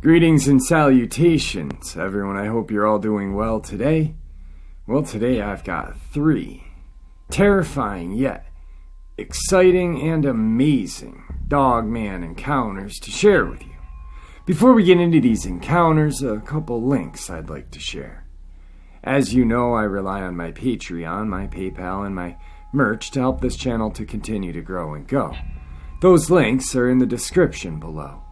Greetings and salutations, everyone. I hope you're all doing well today. Well, today I've got 3 terrifying yet exciting and amazing Dogman encounters to share with you. Before we get into these encounters, a couple links I'd like to share. As you know, I rely on my Patreon, my PayPal, and my merch to help this channel to continue to grow and go. Those links are in the description below.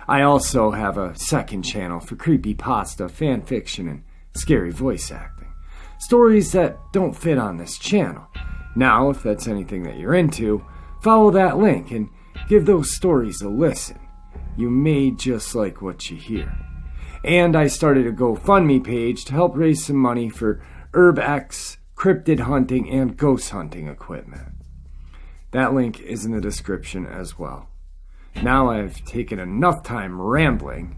I also have a second channel for creepypasta, fanfiction, and scary voice acting. Stories that don't fit on this channel. Now, if that's anything that you're into, follow that link and give those stories a listen. You may just like what you hear. And I started a GoFundMe page to help raise some money for Herb-X, cryptid hunting, and ghost hunting equipment. That link is in the description as well. Now I've taken enough time rambling.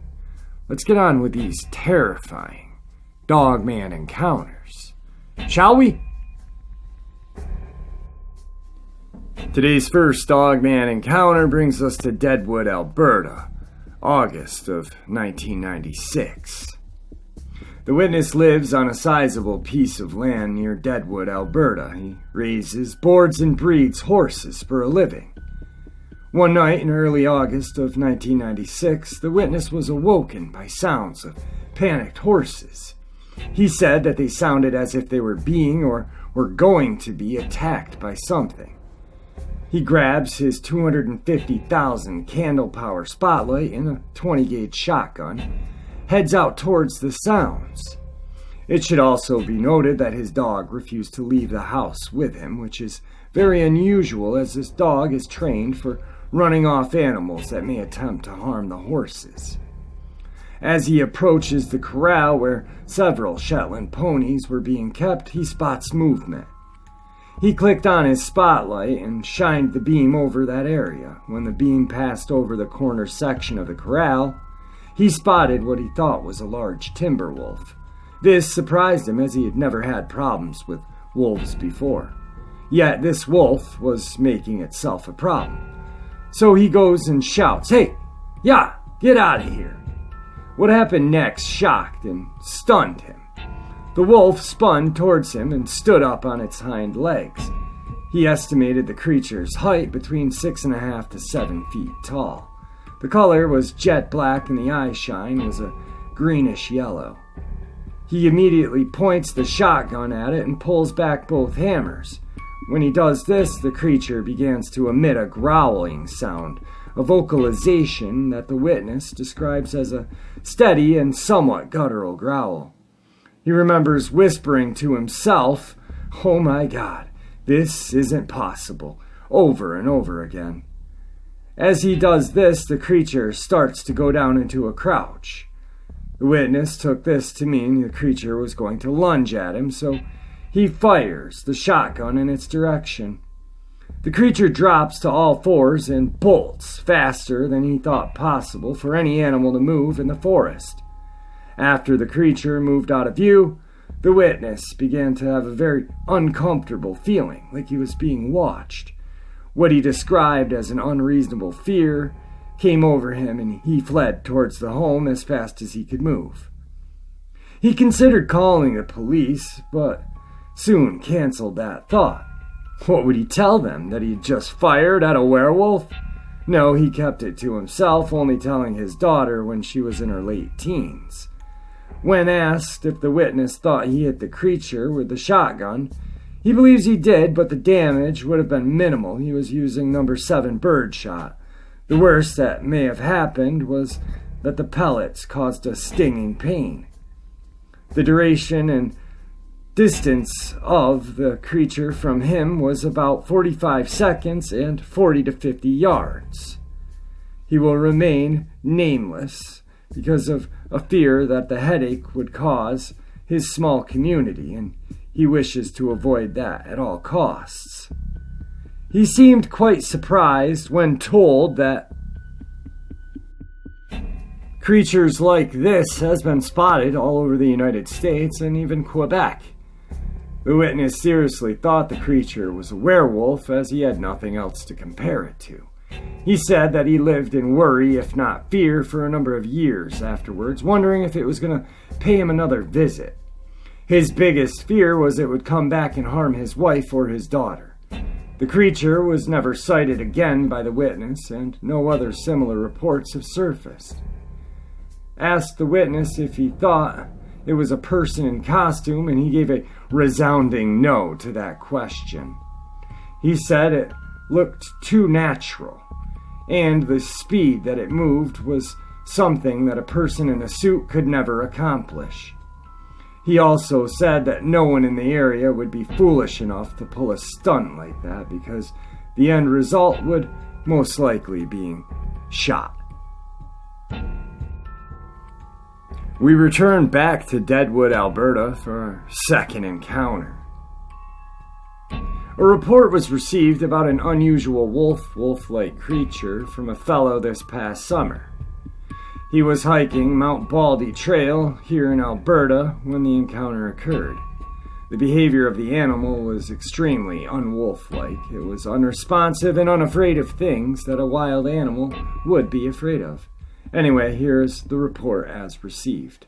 Let's get on with these terrifying Dogman encounters, shall we? Today's first Dogman encounter brings us to Deadwood, Alberta, August of 1996. The witness lives on a sizable piece of land near Deadwood, Alberta. He raises, boards, and breeds horses for a living. One night in early August of 1996, the witness was awoken by sounds of panicked horses. He said that they sounded as if they were being or were going to be attacked by something. He grabs his 250,000 candle power spotlight and a 20-gauge shotgun, heads out towards the sounds. It should also be noted that his dog refused to leave the house with him, which is very unusual as this dog is trained for running off animals that may attempt to harm the horses. As he approaches the corral where several Shetland ponies were being kept, he spots movement. He clicked on his spotlight and shined the beam over that area. When the beam passed over the corner section of the corral, he spotted what he thought was a large timber wolf. This surprised him as he had never had problems with wolves before. Yet this wolf was making itself a problem. So he goes and shouts, "Hey, yeah, get out of here." What happened next shocked and stunned him. The wolf spun towards him and stood up on its hind legs. He estimated the creature's height between 6.5 to 7 feet tall. The color was jet black and the eye shine was a greenish yellow. He immediately points the shotgun at it and pulls back both hammers. When he does this, the creature begins to emit a growling sound, a vocalization that the witness describes as a steady and somewhat guttural growl. He remembers whispering to himself, "Oh my God, this isn't possible," over and over again. As he does this, the creature starts to go down into a crouch. The witness took this to mean the creature was going to lunge at him, so he fires the shotgun in its direction. The creature drops to all fours and bolts faster than he thought possible for any animal to move in the forest. After the creature moved out of view, the witness began to have a very uncomfortable feeling, like he was being watched. What he described as an unreasonable fear came over him and he fled towards the home as fast as he could move. He considered calling the police, but soon canceled that thought. What would he tell them? That he had just fired at a werewolf? No, he kept it to himself, only telling his daughter when she was in her late teens. When asked if the witness thought he hit the creature with the shotgun, he believes he did, but the damage would have been minimal. He was using number 7 birdshot. The worst that may have happened was that the pellets caused a stinging pain. The duration and distance of the creature from him was about 45 seconds and 40 to 50 yards. He will remain nameless because of a fear that the headache would cause his small community, and he wishes to avoid that at all costs. He seemed quite surprised when told that creatures like this has been spotted all over the United States and even Quebec. The witness seriously thought the creature was a werewolf, as he had nothing else to compare it to. He said that he lived in worry, if not fear, for a number of years afterwards, wondering if it was going to pay him another visit. His biggest fear was it would come back and harm his wife or his daughter. The creature was never sighted again by the witness, and no other similar reports have surfaced. Asked the witness if he thought it was a person in costume, and he gave a resounding no to that question. He said it looked too natural, and the speed that it moved was something that a person in a suit could never accomplish. He also said that no one in the area would be foolish enough to pull a stunt like that, because the end result would most likely be shot. We returned back to Deadwood, Alberta for our second encounter. A report was received about an unusual wolf-like creature from a fellow this past summer. He was hiking Mount Baldy Trail here in Alberta when the encounter occurred. The behavior of the animal was extremely unwolf-like. It was unresponsive and unafraid of things that a wild animal would be afraid of. Anyway, here's the report as received.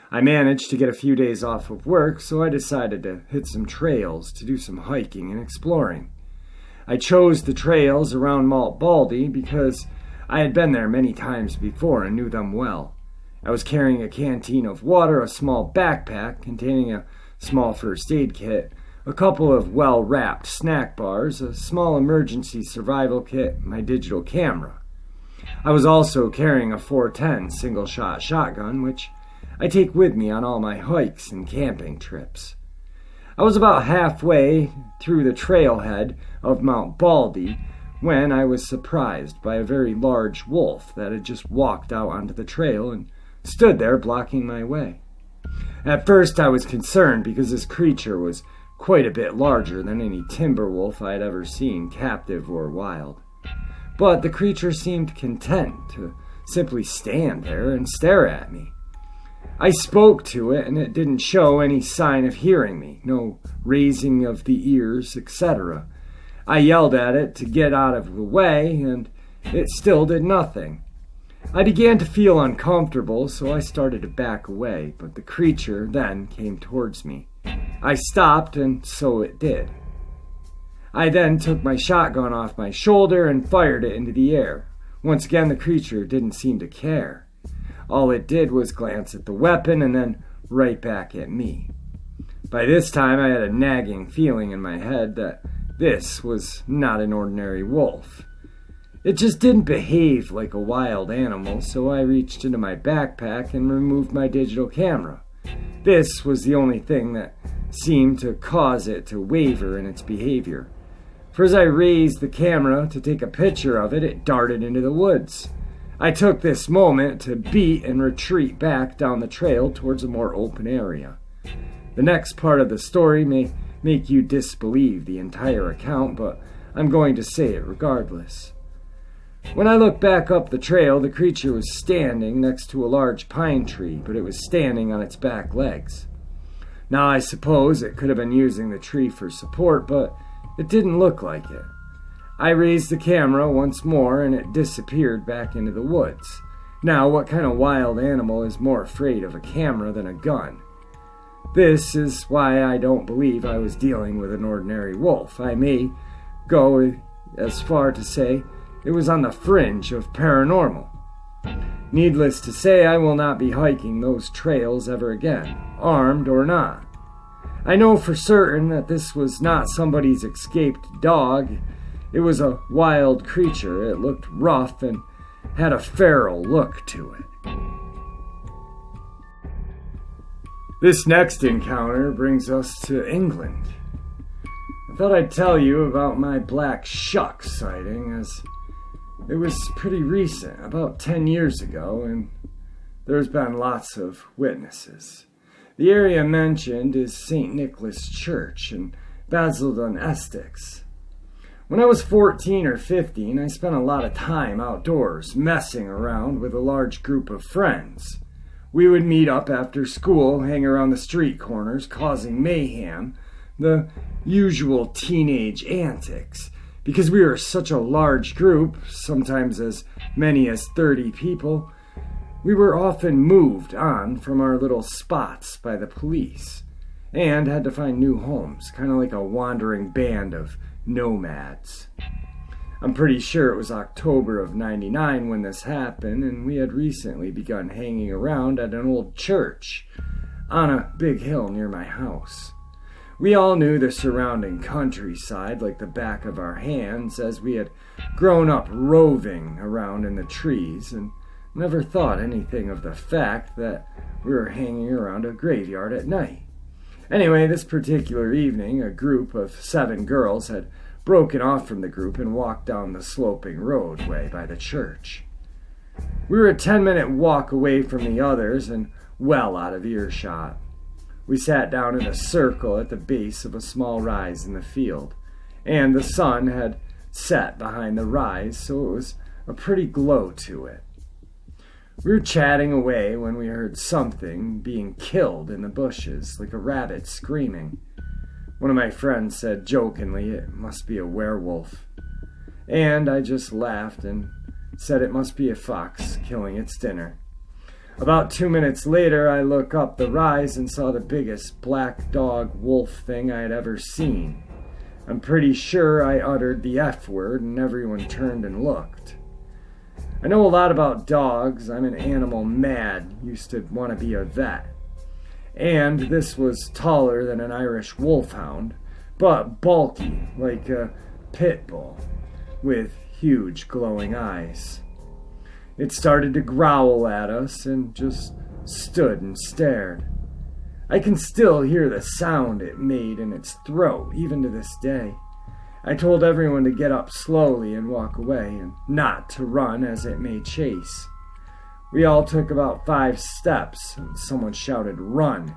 I managed to get a few days off of work, so I decided to hit some trails to do some hiking and exploring. I chose the trails around Mount Baldy because I had been there many times before and knew them well. I was carrying a canteen of water, a small backpack containing a small first aid kit, a couple of well-wrapped snack bars, a small emergency survival kit, my digital camera. I was also carrying a .410 single-shot shotgun, which I take with me on all my hikes and camping trips. I was about halfway through the trailhead of Mount Baldy when I was surprised by a very large wolf that had just walked out onto the trail and stood there blocking my way. At first I was concerned because this creature was quite a bit larger than any timber wolf I had ever seen, captive or wild. But the creature seemed content to simply stand there and stare at me. I spoke to it, and it didn't show any sign of hearing me, no raising of the ears, etc. I yelled at it to get out of the way, and it still did nothing. I began to feel uncomfortable, so I started to back away, but the creature then came towards me. I stopped, and so it did. I then took my shotgun off my shoulder and fired it into the air. Once again, the creature didn't seem to care. All it did was glance at the weapon and then right back at me. By this time, I had a nagging feeling in my head that this was not an ordinary wolf. It just didn't behave like a wild animal, so I reached into my backpack and removed my digital camera. This was the only thing that seemed to cause it to waver in its behavior. For as I raised the camera to take a picture of it, it darted into the woods. I took this moment to beat and retreat back down the trail towards a more open area. The next part of the story may make you disbelieve the entire account, but I'm going to say it regardless. When I looked back up the trail, the creature was standing next to a large pine tree, but it was standing on its back legs. Now, I suppose it could have been using the tree for support, but it didn't look like it. I raised the camera once more, and it disappeared back into the woods. Now, what kind of wild animal is more afraid of a camera than a gun? This is why I don't believe I was dealing with an ordinary wolf. I may go as far to say it was on the fringe of paranormal. Needless to say, I will not be hiking those trails ever again, armed or not. I know for certain that this was not somebody's escaped dog. It was a wild creature. It looked rough and had a feral look to it. This next encounter brings us to England. I thought I'd tell you about my black shuck sighting, as it was pretty recent, about 10 years ago, and there's been lots of witnesses. The area mentioned is St. Nicholas Church in Basildon, Essex. When I was 14 or 15, I spent a lot of time outdoors, messing around with a large group of friends. We would meet up after school, hang around the street corners, causing mayhem, the usual teenage antics. Because we were such a large group, sometimes as many as 30 people, we were often moved on from our little spots by the police and had to find new homes, kind of like a wandering band of nomads. I'm pretty sure it was October of '99 when this happened, and we had recently begun hanging around at an old church on a big hill near my house. We all knew the surrounding countryside like the back of our hands, as we had grown up roving around in the trees and never thought anything of the fact that we were hanging around a graveyard at night. Anyway, this particular evening, a group of 7 girls had broken off from the group and walked down the sloping roadway by the church. We were a 10-minute walk away from the others and well out of earshot. We sat down in a circle at the base of a small rise in the field, and the sun had set behind the rise, so it was a pretty glow to it. We were chatting away when we heard something being killed in the bushes, like a rabbit screaming. One of my friends said jokingly it must be a werewolf, and I just laughed and said it must be a fox killing its dinner. About 2 minutes later, I looked up the rise and saw the biggest black dog wolf thing I had ever seen. I'm pretty sure I uttered the F word and everyone turned and looked. I know a lot about dogs. I'm an animal mad, used to want to be a vet. And this was taller than an Irish wolfhound, but bulky like a pit bull, with huge glowing eyes. It started to growl at us and just stood and stared. I can still hear the sound it made in its throat, even to this day. I told everyone to get up slowly and walk away, and not to run as it may chase. We all took about 5 steps, and someone shouted, "Run!"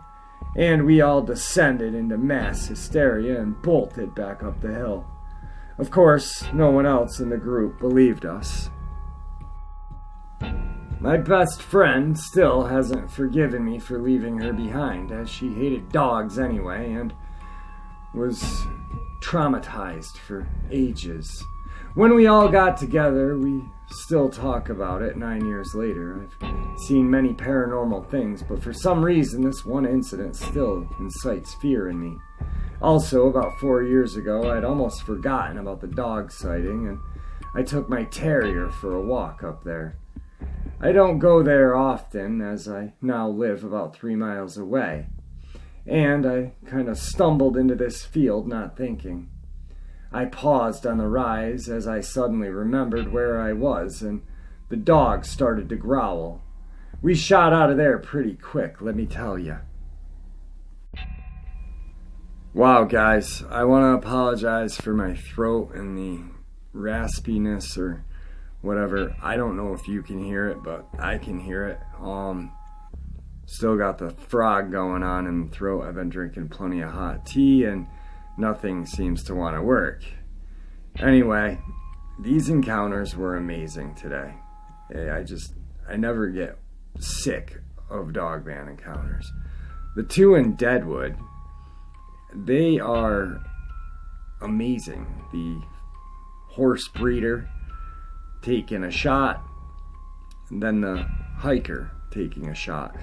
And we all descended into mass hysteria and bolted back up the hill. Of course, no one else in the group believed us. My best friend still hasn't forgiven me for leaving her behind, as she hated dogs anyway and was traumatized for ages. When we all got together, we still talk about it 9 years later. I've seen many paranormal things, but for some reason this one incident still incites fear in me. Also, about 4 years ago, I'd almost forgotten about the dog sighting, and I took my terrier for a walk up there. I don't go there often, as I now live about 3 miles away, and I kind of stumbled into this field not thinking. I paused on the rise as I suddenly remembered where I was, and the dog started to growl. We shot out of there pretty quick, let me tell you. Wow, guys, I want to apologize for my throat and the raspiness or whatever. I don't know if you can hear it, but I can hear it. Still got the frog going on in the throat. I've been drinking plenty of hot tea and nothing seems to want to work. Anyway, these encounters were amazing today. I never get sick of Dogman encounters. The 2 in Deadwood, they are amazing. The horse breeder taking a shot, and then the hiker taking a shot.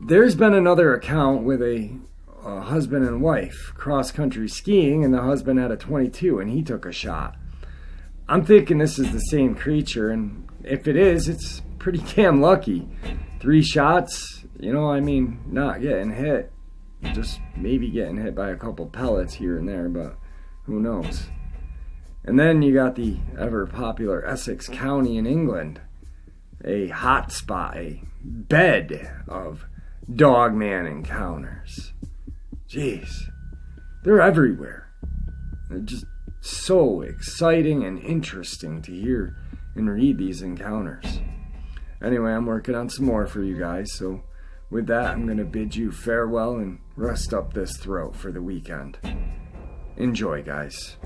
There's been another account with a husband and wife cross-country skiing, and the husband had a .22 and he took a shot. I'm thinking this is the same creature, and if it is, it's pretty damn lucky. 3 shots, not getting hit. Just maybe getting hit by a couple pellets here and there, but who knows. And then you got the ever-popular Essex County in England, a hot spot, a bed of Dogman encounters. Jeez, they're everywhere. They're just so exciting and interesting to hear and read these encounters. Anyway, I'm working on some more for you guys, so with that, I'm going to bid you farewell and rest up this throat for the weekend. Enjoy, guys.